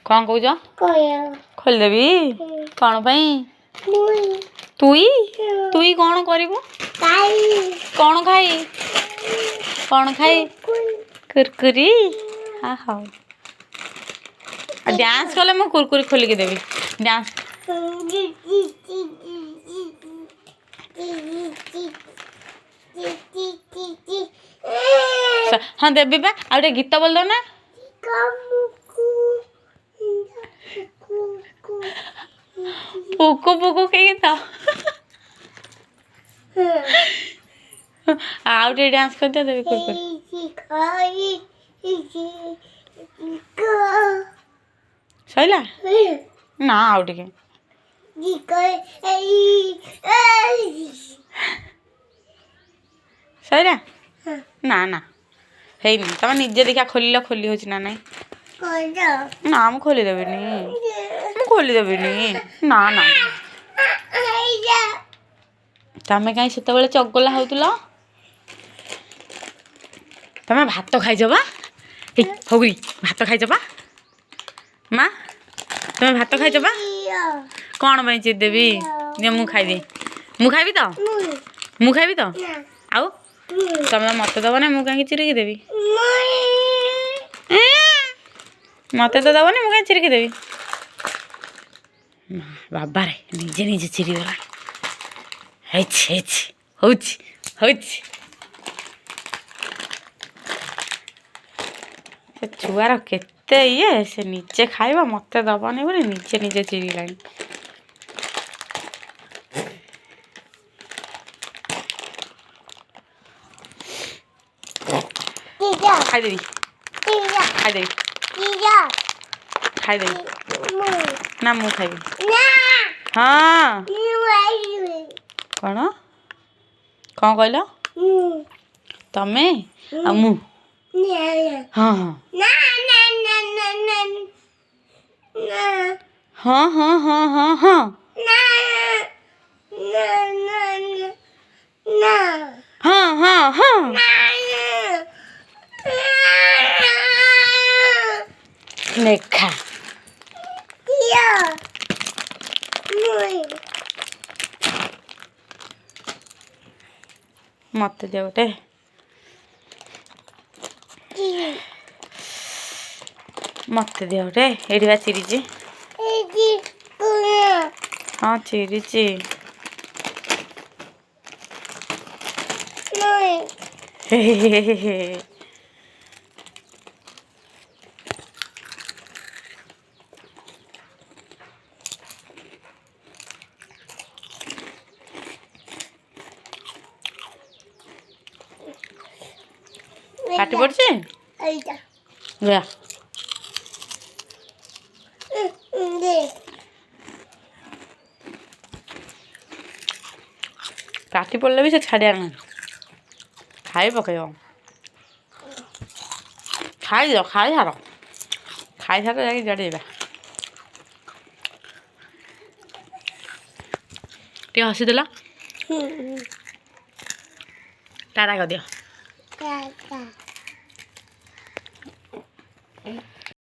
कौन कौच खोलदेवी कौन पाई तुई तुई कौन करू कौन खाई कुरकुरी हाँ हाँ डांस कले मु कुरकुरी खोलिकी देवी डांस हाँ देवी बा आ गीत बोल दो ना पुकु पुकु के गीत आउ डांस कर दिया देवी कुरकुरी सैला ना आउ टिके सैला ना ना है तुम निजे देखा खोल खोली हो ना नहीं ना मु खोलीदेवी खोलीदेवी ना ना तमें कहीं से चगला होतुल तमें भात खाइज बा हगुरी भात खाइज बा माँ तमें भात खाइज बा कौन पाई चिरदेवी मु खाइबी मु खाइबी तो मु खाइबी तो आउ तमें मत दब ना मुझे कहीं चिरिकी देवी मत तो दबनी मुझे कहीं चिरिकी देवी बाबा रे निजे निजे चिरीगला छुआर केते ये से निजे खाइबा मत दबनी बोली निजे निजे चिरीलानी खाइदेवी खाइदेवी खाइदेवी ना मु खाइबी हाँ कौन कौन कहल तमें आ मु हाँ हाँ हाँ हाँ हाँ हाँ हाँ हाँ हाँ देखा मत दे गोटे मत दे गोटे ये बा चिरीची हाँ चिरीची काटी पड़ছে गया काटी पड़ले भी से छाड़िया ना खाई पकड़ खाई दो खाई सार जाके जड़े टे हसी देला टाटा कर दियो